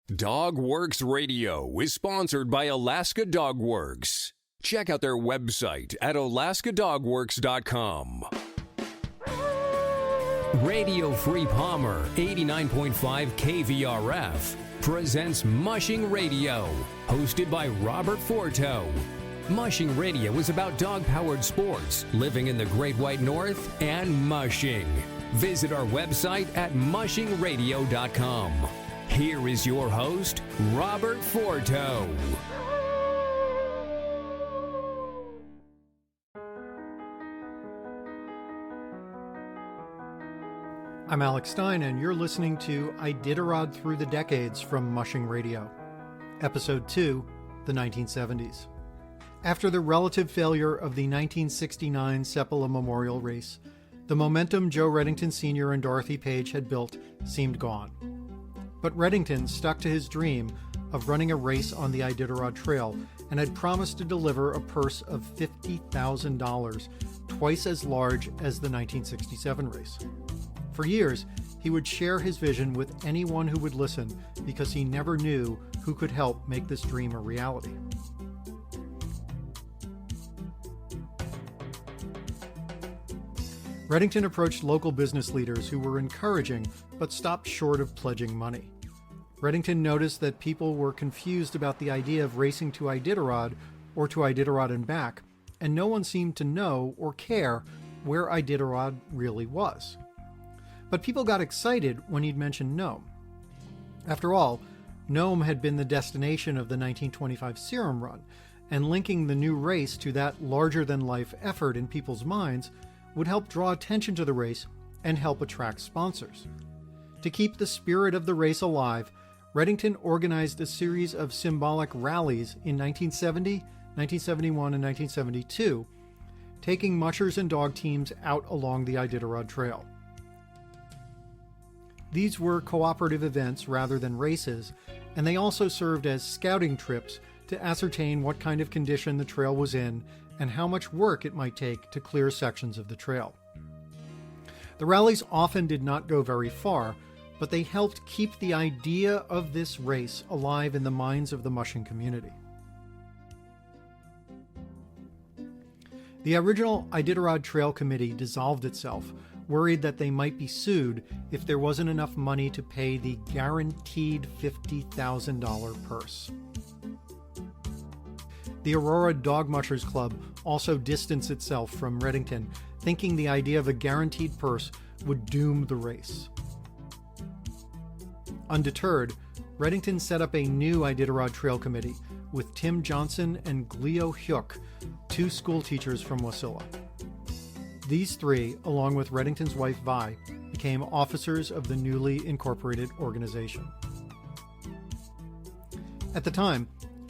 Dogworks Radio is sponsored by Alaska Dogworks. Check out their website at alaskadogworks.com. Radio Free Palmer 89.5 KVRF presents Mushing Radio, hosted by Robert Forto. Mushing Radio is about dog-powered sports, living in the Great White North, and mushing. Visit our website at mushingradio.com. Here is your host, Robert Forto. I'm Alex Stein, and you're listening to Iditarod Through the Decades from Mushing Radio, Episode 2, the 1970s. After the relative failure of the 1969 Seppala Memorial Race, the momentum Joe Redington Sr. and Dorothy Page had built seemed gone. But Redington stuck to his dream of running a race on the Iditarod Trail and had promised to deliver a purse of $50,000, twice as large as the 1967 race. For years, he would share his vision with anyone who would listen because he never knew who could help make this dream a reality. Redington approached local business leaders who were encouraging but stopped short of pledging money. Redington noticed that people were confused about the idea of racing to Iditarod or to Iditarod and back, and no one seemed to know or care where Iditarod really was. But people got excited when he'd mentioned Nome. After all, Nome had been the destination of the 1925 Serum Run, and linking the new race to that larger-than-life effort in people's minds would help draw attention to the race and help attract sponsors. To keep the spirit of the race alive, Redington organized a series of symbolic rallies in 1970, 1971, and 1972, taking mushers and dog teams out along the Iditarod Trail. These were cooperative events rather than races, and they also served as scouting trips to ascertain what kind of condition the trail was in and how much work it might take to clear sections of the trail. The rallies often did not go very far, but they helped keep the idea of this race alive in the minds of the mushing community. The original Iditarod Trail Committee dissolved itself, worried that they might be sued if there wasn't enough money to pay the guaranteed $50,000 purse. The Aurora Dog Mushers Club also distanced itself from Redington, thinking the idea of a guaranteed purse would doom the race. Undeterred, Redington set up a new Iditarod Trail Committee with Tim Johnson and Gleo Hyuk, two school teachers from Wasilla. These three, along with Redington's wife Vi, became officers of the newly incorporated organization. At the time,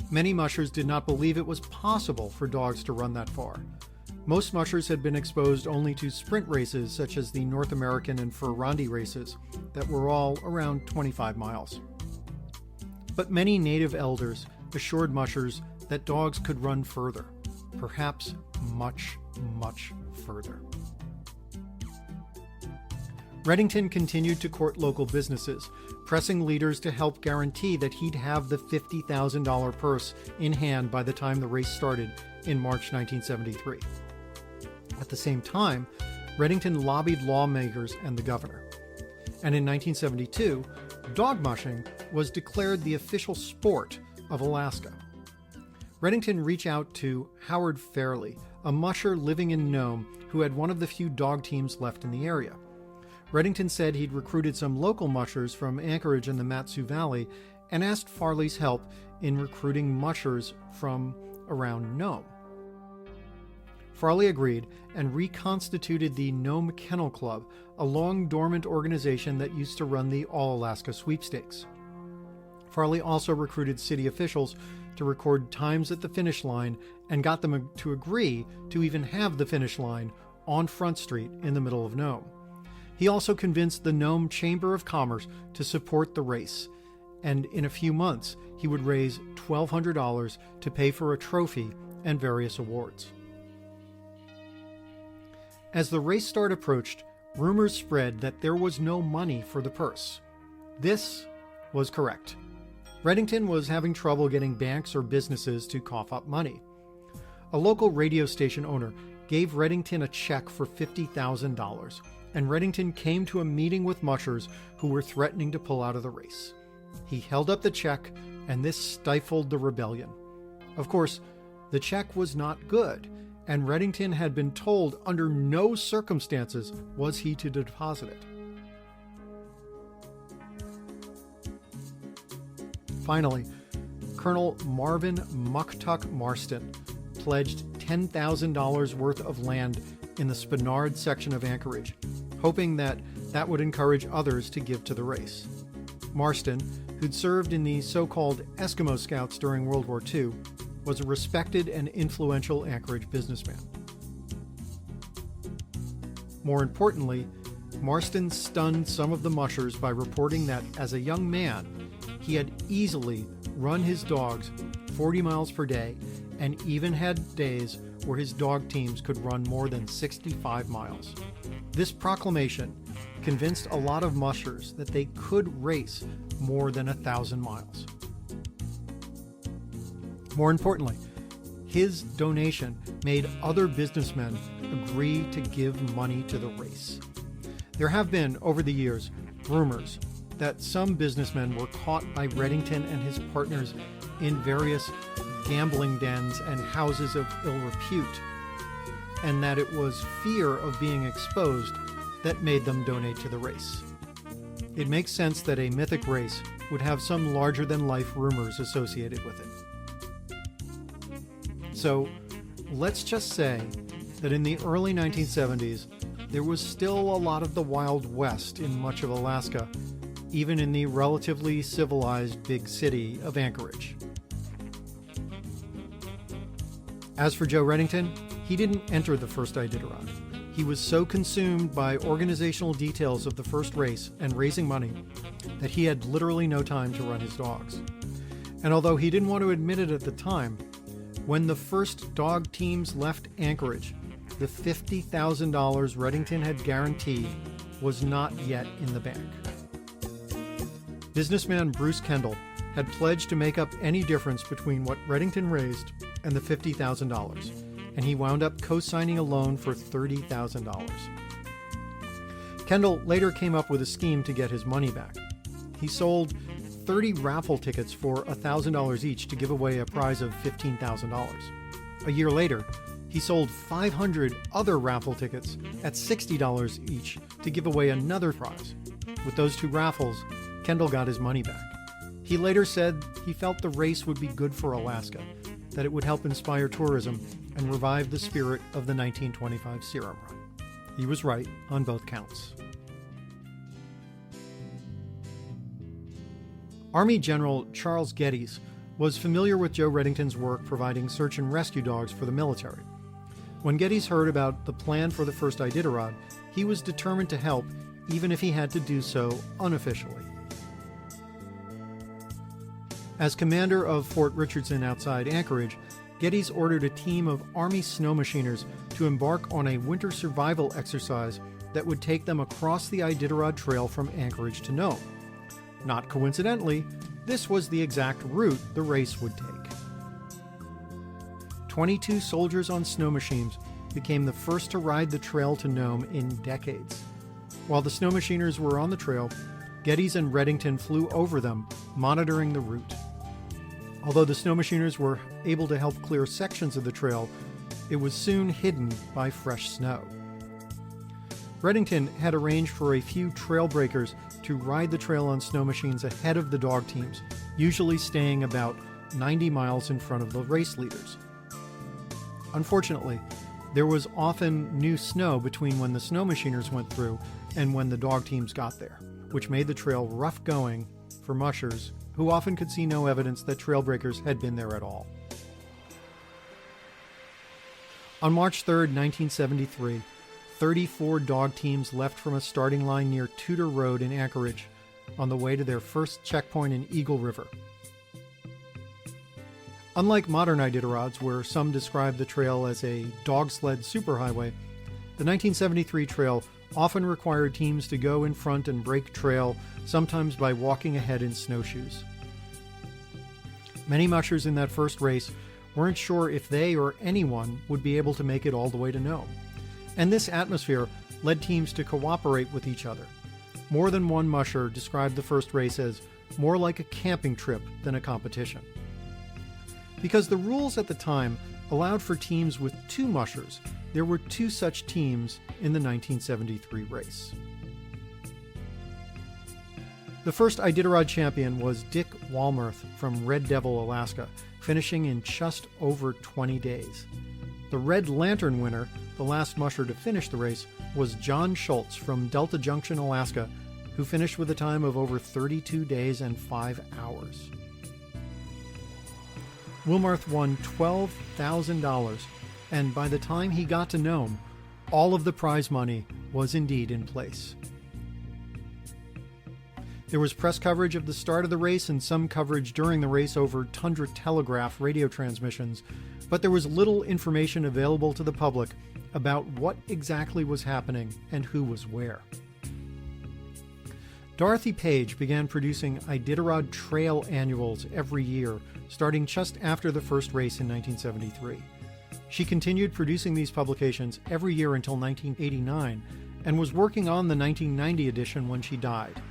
many mushers did not believe it was possible for dogs to run that far. Most mushers had been exposed only to sprint races such as the North American and Fur-Rondi races that were all around 25 miles. But many native elders assured mushers that dogs could run further, perhaps much, much further. Redington continued to court local businesses, pressing leaders to help guarantee that he'd have the $50,000 purse in hand by the time the race started in March 1973. At the same time, Redington lobbied lawmakers and the governor. And in 1972, dog mushing was declared the official sport of Alaska. Redington reached out to Howard Fairley, a musher living in Nome who had one of the few dog teams left in the area. Redington said he'd recruited some local mushers from Anchorage and the Mat-Su Valley and asked Farley's help in recruiting mushers from around Nome. Farley agreed and reconstituted the Nome Kennel Club, a long-dormant organization that used to run the All-Alaska Sweepstakes. Farley also recruited city officials to record times at the finish line and got them to agree to even have the finish line on Front Street in the middle of Nome. He also convinced the Nome Chamber of Commerce to support the race, and in a few months he would raise $1,200 to pay for a trophy and various awards. As the race start approached, rumors spread that there was no money for the purse. This was correct. Redington was having trouble getting banks or businesses to cough up money. A local radio station owner gave Redington a check for $50,000, and Redington came to a meeting with Mushers who were threatening to pull out of the race. He held up the check, and this stifled the rebellion. Of course, the check was not good, and Redington had been told under no circumstances was he to deposit it. Finally, Colonel Marvin Muktuk Marston pledged $10,000 worth of land in the Spinard section of Anchorage, hoping that would encourage others to give to the race. Marston, who'd served in the so-called Eskimo Scouts during World War II, was a respected and influential Anchorage businessman. More importantly, Marston stunned some of the mushers by reporting that as a young man, he had easily run his dogs 40 miles per day and even had days where his dog teams could run more than 65 miles. This proclamation convinced a lot of mushers that they could race more than 1,000 miles. More importantly, his donation made other businessmen agree to give money to the race. There have been, over the years, rumors that some businessmen were caught by Redington and his partners in various gambling dens and houses of ill repute, and that it was fear of being exposed that made them donate to the race. It makes sense that a mythic race would have some larger-than-life rumors associated with it. So, let's just say that in the early 1970s, there was still a lot of the Wild West in much of Alaska, even in the relatively civilized big city of Anchorage. As for Joe Redington, he didn't enter the first Iditarod. He was so consumed by organizational details of the first race and raising money that he had literally no time to run his dogs. And although he didn't want to admit it at the time, when the first dog teams left Anchorage, the $50,000 Redington had guaranteed was not yet in the bank. Businessman Bruce Kendall had pledged to make up any difference between what Redington raised and the $50,000, and he wound up co-signing a loan for $30,000. Kendall later came up with a scheme to get his money back. He sold 30 raffle tickets for $1,000 each to give away a prize of $15,000. A year later, he sold 500 other raffle tickets at $60 each to give away another prize. With those two raffles, Kendall got his money back. He later said he felt the race would be good for Alaska, that it would help inspire tourism and revive the spirit of the 1925 Serum Run. He was right on both counts. Army General Charles Geddes was familiar with Joe Redington's work providing search and rescue dogs for the military. When Geddes heard about the plan for the first Iditarod, he was determined to help, even if he had to do so unofficially. As commander of Fort Richardson outside Anchorage, Geddes ordered a team of Army snow machiners to embark on a winter survival exercise that would take them across the Iditarod Trail from Anchorage to Nome. Not coincidentally, this was the exact route the race would take. 22 soldiers on snow machines became the first to ride the trail to Nome in decades. While the snow machiners were on the trail, Geddes and Redington flew over them, monitoring the route. Although the snow machiners were able to help clear sections of the trail, it was soon hidden by fresh snow. Redington had arranged for a few trail breakers to ride the trail on snow machines ahead of the dog teams, usually staying about 90 miles in front of the race leaders. Unfortunately, there was often new snow between when the snow machiners went through and when the dog teams got there, which made the trail rough going for mushers who often could see no evidence that trail breakers had been there at all. On March 3, 1973, 34 dog teams left from a starting line near Tudor Road in Anchorage on the way to their first checkpoint in Eagle River. Unlike modern Iditarods, where some describe the trail as a dog sled superhighway, the 1973 trail often required teams to go in front and break trail, sometimes by walking ahead in snowshoes. Many mushers in that first race weren't sure if they or anyone would be able to make it all the way to Nome. And this atmosphere led teams to cooperate with each other. More than one musher described the first race as more like a camping trip than a competition. Because the rules at the time allowed for teams with 2 mushers, there were 2 such teams in the 1973 race. The first Iditarod champion was Dick Walmerth from Red Devil, Alaska, finishing in just over 20 days. The Red Lantern winner, the last musher to finish the race, was John Schultz from Delta Junction, Alaska, who finished with a time of over 32 days and 5 hours. Walmerth won $12,000, and by the time he got to Nome, all of the prize money was indeed in place. There was press coverage of the start of the race and some coverage during the race over Tundra Telegraph radio transmissions, but there was little information available to the public about what exactly was happening and who was where. Dorothy Page began producing Iditarod Trail Annuals every year, starting just after the first race in 1973. She continued producing these publications every year until 1989 and was working on the 1990 edition when she died.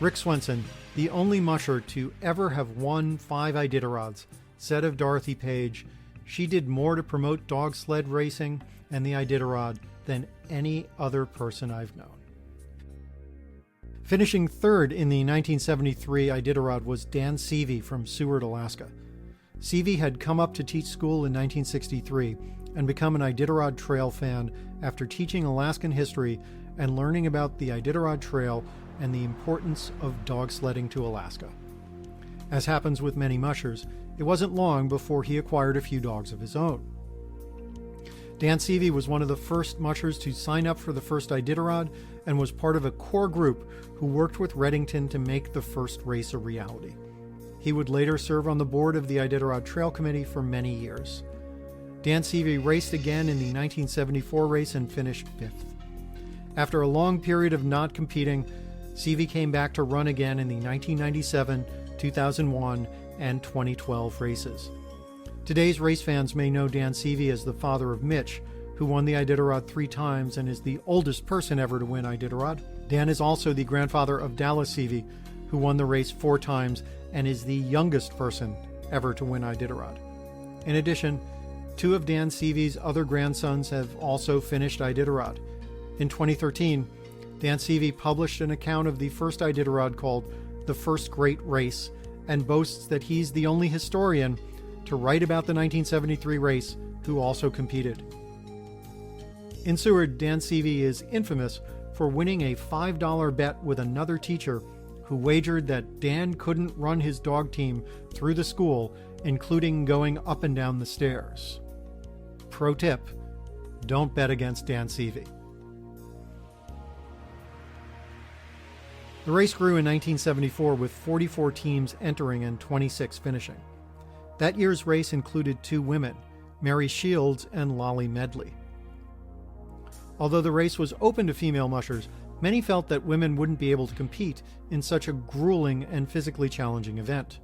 Rick Swenson, the only musher to ever have won 5 Iditarods, said of Dorothy Page, "She did more to promote dog sled racing and the Iditarod than any other person I've known." Finishing third in the 1973 Iditarod was Dan Seavey from Seward, Alaska. Seavey had come up to teach school in 1963 and become an Iditarod Trail fan after teaching Alaskan history and learning about the Iditarod Trail and the importance of dog sledding to Alaska. As happens with many mushers, it wasn't long before he acquired a few dogs of his own. Dan Seavey was one of the first mushers to sign up for the first Iditarod and was part of a core group who worked with Redington to make the first race a reality. He would later serve on the board of the Iditarod Trail Committee for many years. Dan Seavey raced again in the 1974 race and finished 5th. After a long period of not competing, Seavey came back to run again in the 1997, 2001, and 2012 races. Today's race fans may know Dan Seavey as the father of Mitch, who won the Iditarod 3 times and is the oldest person ever to win Iditarod. Dan is also the grandfather of Dallas Seavey, who won the race 4 times and is the youngest person ever to win Iditarod. In addition, 2 of Dan Seavey's other grandsons have also finished Iditarod. In 2013, Dan Seavey published an account of the first Iditarod called The First Great Race and boasts that he's the only historian to write about the 1973 race who also competed. In Seward, Dan Seavey is infamous for winning a $5 bet with another teacher who wagered that Dan couldn't run his dog team through the school, including going up and down the stairs. Pro tip, don't bet against Dan Seavey. The race grew in 1974 with 44 teams entering and 26 finishing. That year's race included 2 women, Mary Shields and Lolly Medley. Although the race was open to female mushers, many felt that women wouldn't be able to compete in such a grueling and physically challenging event.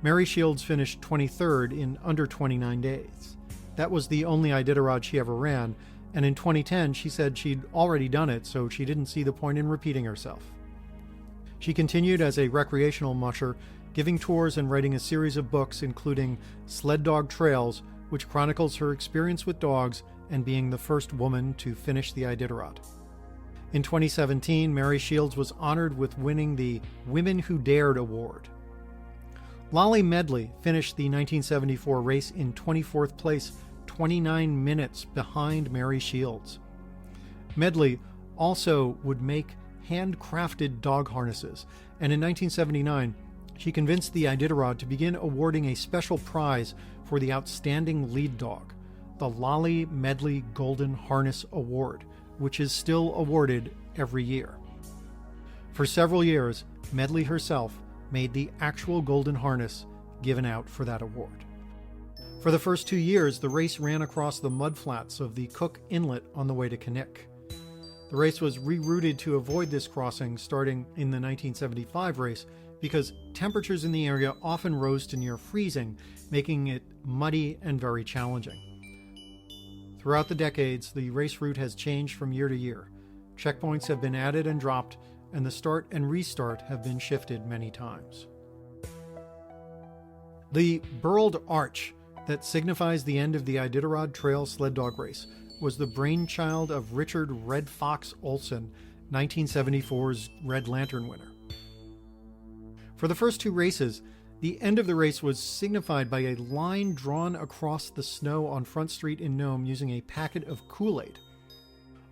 Mary Shields finished 23rd in under 29 days. That was the only Iditarod she ever ran, and in 2010 she said she'd already done it, so she didn't see the point in repeating herself. She continued as a recreational musher, giving tours and writing a series of books including Sled Dog Trails, which chronicles her experience with dogs and being the first woman to finish the Iditarod. In 2017, Mary Shields was honored with winning the Women Who Dared Award. Lolly Medley finished the 1974 race in 24th place, 29 minutes behind Mary Shields. Medley also would make handcrafted dog harnesses, and in 1979, she convinced the Iditarod to begin awarding a special prize for the outstanding lead dog, the Lolly Medley Golden Harness Award, which is still awarded every year. For several years, Medley herself made the actual golden harness given out for that award. For the first 2 years, the race ran across the mudflats of the Cook Inlet on the way to Knik. The race was rerouted to avoid this crossing starting in the 1975 race because temperatures in the area often rose to near freezing, making it muddy and very challenging. Throughout the decades, the race route has changed from year to year. Checkpoints have been added and dropped, and the start and restart have been shifted many times. The Burled Arch that signifies the end of the Iditarod Trail Sled Dog Race was the brainchild of Richard Red Fox Olson, 1974's Red Lantern winner. For the first two races, the end of the race was signified by a line drawn across the snow on Front Street in Nome using a packet of Kool-Aid.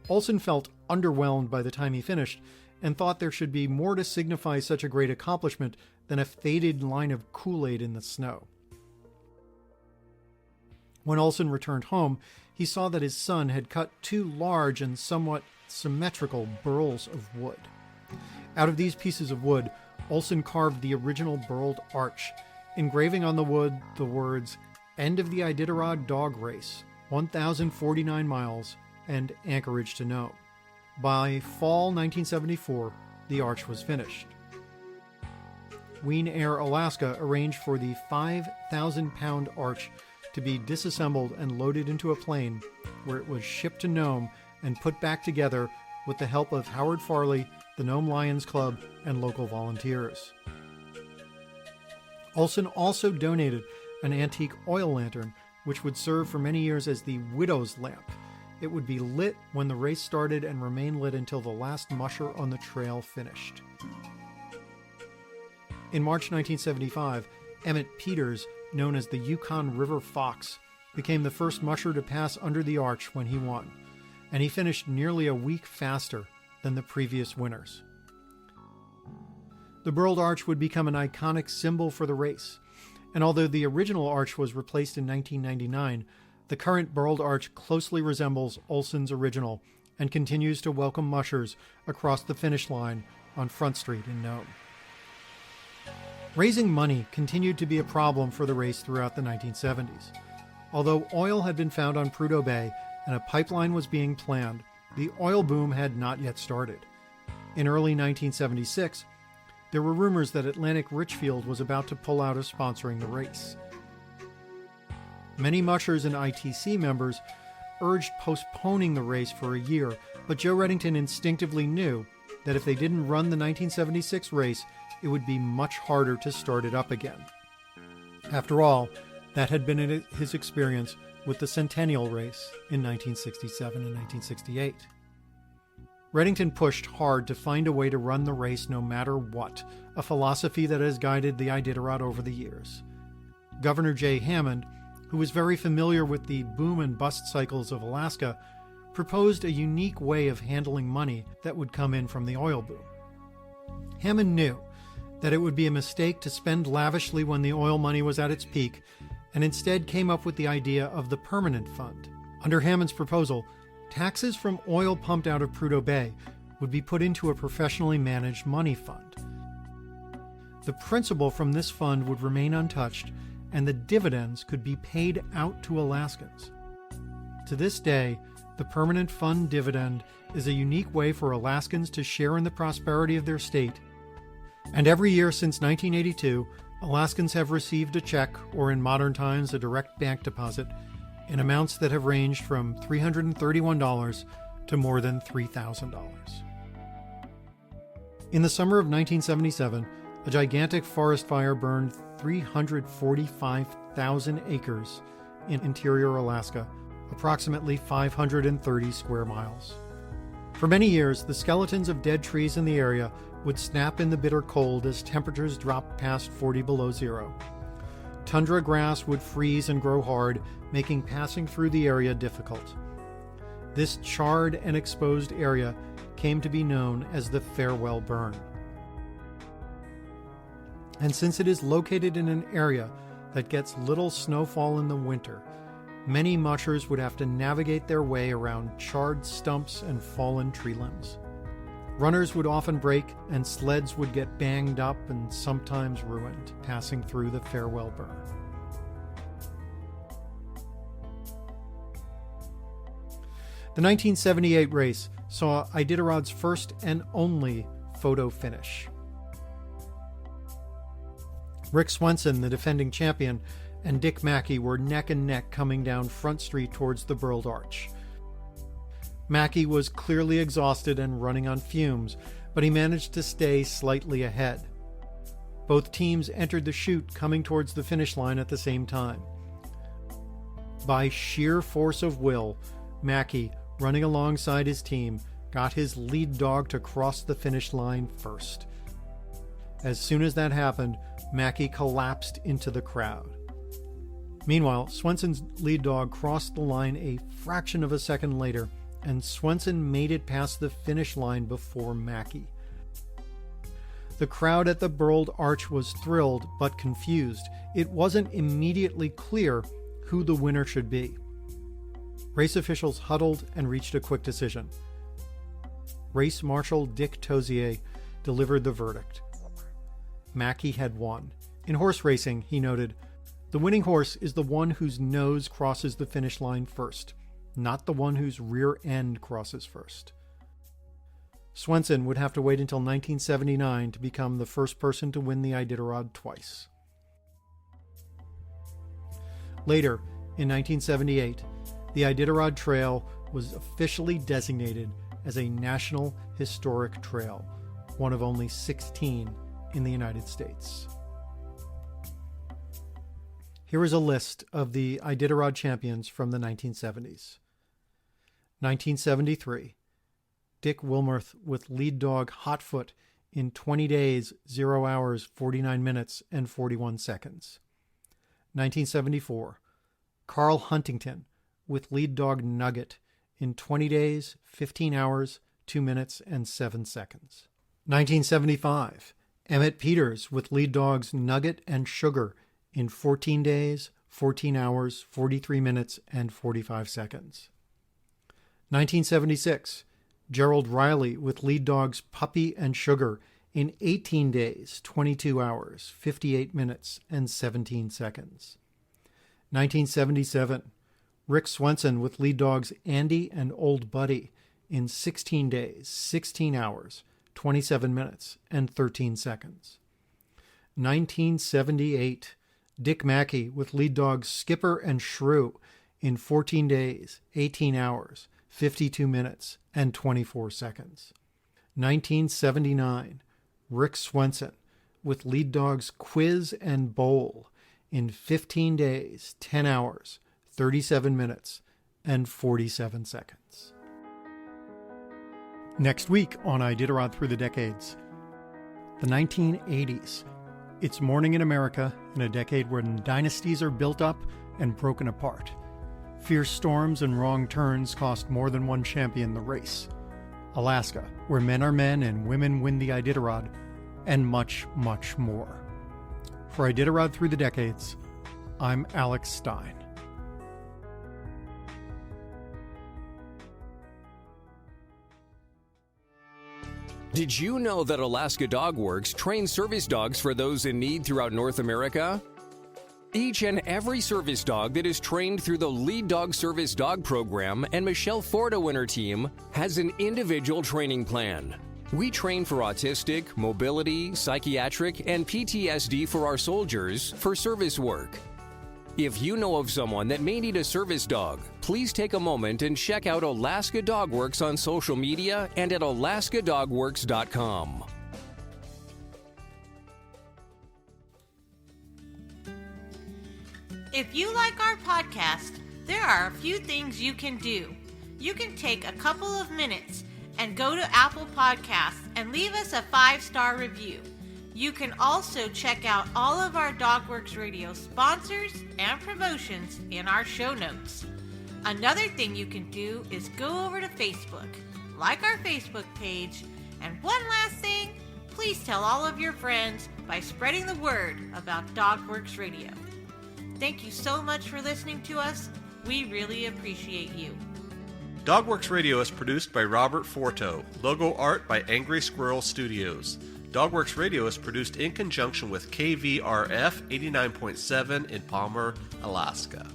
Olson felt underwhelmed by the time he finished and thought there should be more to signify such a great accomplishment than a faded line of Kool-Aid in the snow. When Olson returned home, he saw that his son had cut two large and somewhat symmetrical burls of wood. Out of these pieces of wood, Olson carved the original Burled Arch, engraving on the wood the words, "End of the Iditarod Dog Race, 1,049 miles, and Anchorage to Nome." By fall 1974, the arch was finished. Ween Air Alaska arranged for the 5,000-pound arch to be disassembled and loaded into a plane, where it was shipped to Nome and put back together with the help of Howard Farley, the Nome Lions Club, and local volunteers. Olson also donated an antique oil lantern, which would serve for many years as the widow's lamp. It would be lit when the race started and remain lit until the last musher on the trail finished. In March 1975, Emmett Peters, known as the Yukon River Fox, became the first musher to pass under the arch when he won, and he finished nearly a week faster than the previous winners. The Burled Arch would become an iconic symbol for the race, and although the original arch was replaced in 1999, the current Burled Arch closely resembles Olson's original and continues to welcome mushers across the finish line on Front Street in Nome. Raising money continued to be a problem for the race throughout the 1970s. Although oil had been found on Prudhoe Bay and a pipeline was being planned, the oil boom had not yet started. In early 1976, there were rumors that Atlantic Richfield was about to pull out of sponsoring the race. Many mushers and ITC members urged postponing the race for a year, but Joe Redington instinctively knew that if they didn't run the 1976 race, it would be much harder to start it up again. After all, that had been his experience with the Centennial race in 1967 and 1968. Redington pushed hard to find a way to run the race no matter what, a philosophy that has guided the Iditarod over the years. Governor Jay Hammond, who was very familiar with the boom and bust cycles of Alaska, proposed a unique way of handling money that would come in from the oil boom. Hammond knew that it would be a mistake to spend lavishly when the oil money was at its peak, and instead came up with the idea of the Permanent Fund. Under Hammond's proposal, taxes from oil pumped out of Prudhoe Bay would be put into a professionally managed money fund. The principal from this fund would remain untouched, and the dividends could be paid out to Alaskans. To this day, the Permanent Fund dividend is a unique way for Alaskans to share in the prosperity of their state. And every year since 1982, Alaskans have received a check, or in modern times a direct bank deposit, in amounts that have ranged from $331 to more than $3,000. In the summer of 1977, a gigantic forest fire burned 345,000 acres in interior Alaska, approximately 530 square miles. For many years, the skeletons of dead trees in the area would snap in the bitter cold as temperatures dropped past 40 below zero. Tundra grass would freeze and grow hard, making passing through the area difficult. This charred and exposed area came to be known as the Farewell Burn. And since it is located in an area that gets little snowfall in the winter, many mushers would have to navigate their way around charred stumps and fallen tree limbs. Runners would often break, and sleds would get banged up and sometimes ruined, passing through the Farewell Burn. The 1978 race saw Iditarod's first and only photo finish. Rick Swenson, the defending champion, and Dick Mackey were neck and neck coming down Front Street towards the Burled Arch. Mackey was clearly exhausted and running on fumes, but he managed to stay slightly ahead. Both teams entered the chute coming towards the finish line at the same time. By sheer force of will, Mackey, running alongside his team, got his lead dog to cross the finish line first. As soon as that happened, Mackey collapsed into the crowd. Meanwhile, Swenson's lead dog crossed the line a fraction of a second later, and Swenson made it past the finish line before Mackey. The crowd at the Burled Arch was thrilled but confused. It wasn't immediately clear who the winner should be. Race officials huddled and reached a quick decision. Race Marshal Dick Tozier delivered the verdict. Mackey had won. In horse racing, he noted, the winning horse is the one whose nose crosses the finish line first, not the one whose rear end crosses first. Swenson would have to wait until 1979 to become the first person to win the Iditarod twice. Later, in 1978, the Iditarod Trail was officially designated as a National Historic Trail, one of only 16 in the United States. Here is a list of the Iditarod champions from the 1970s. 1973, Dick Wilmarth with lead dog Hotfoot in 20 days, 0 hours, 49 minutes, and 41 seconds. 1974, Carl Huntington with lead dog Nugget in 20 days, 15 hours, 2 minutes, and 7 seconds. 1975, Emmett Peters with lead dogs Nugget and Sugar in 14 days, 14 hours, 43 minutes, and 45 seconds. 1976, Gerald Riley with lead dogs Puppy and Sugar in 18 days, 22 hours, 58 minutes, and 17 seconds. 1977, Rick Swenson with lead dogs Andy and Old Buddy in 16 days, 16 hours, 27 minutes, and 13 seconds. 1978, Dick Mackey with lead dogs Skipper and Shrew in 14 days, 18 hours, 52 minutes, and 24 seconds. 1979, Rick Swenson with lead dogs Quiz and Bowl in 15 days, 10 hours, 37 minutes, and 47 seconds. Next week on Iditarod Through the Decades, the 1980s. It's morning in America in a decade when dynasties are built up and broken apart. Fierce storms and wrong turns cost more than one champion the race. Alaska, where men are men and women win the Iditarod, and much, much more. For Iditarod Through the Decades, I'm Alex Stein. Did you know that Alaska Dog Works trains service dogs for those in need throughout North America? Each and every service dog that is trained through the Lead Dog Service Dog Program and Michelle Forto and her team has an individual training plan. We train for autistic, mobility, psychiatric, and PTSD for our soldiers for service work. If you know of someone that may need a service dog, please take a moment and check out Alaska Dog Works on social media and at alaskadogworks.com. If you like our podcast, there are a few things you can do. You can take a couple of minutes and go to Apple Podcasts and leave us a 5-star review. You can also check out all of our DogWorks Radio sponsors and promotions in our show notes. Another thing you can do is go over to Facebook, like our Facebook page, and one last thing, please tell all of your friends by spreading the word about DogWorks Radio. Thank you so much for listening to us. We really appreciate you. DogWorks Radio is produced by Robert Forto. Logo art by Angry Squirrel Studios. DogWorks Radio is produced in conjunction with KVRF 89.7 in Palmer, Alaska.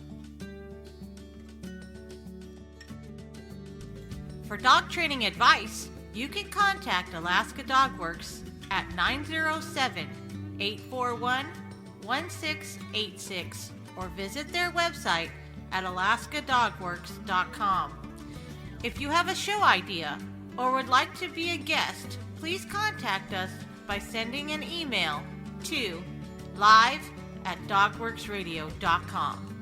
For dog training advice, you can contact Alaska Dog Works at 907-841-5655. 888-878-1686 or visit their website at alaskadogworks.com. If you have a show idea or would like to be a guest, please contact us by sending an email to live@dogworksradio.com.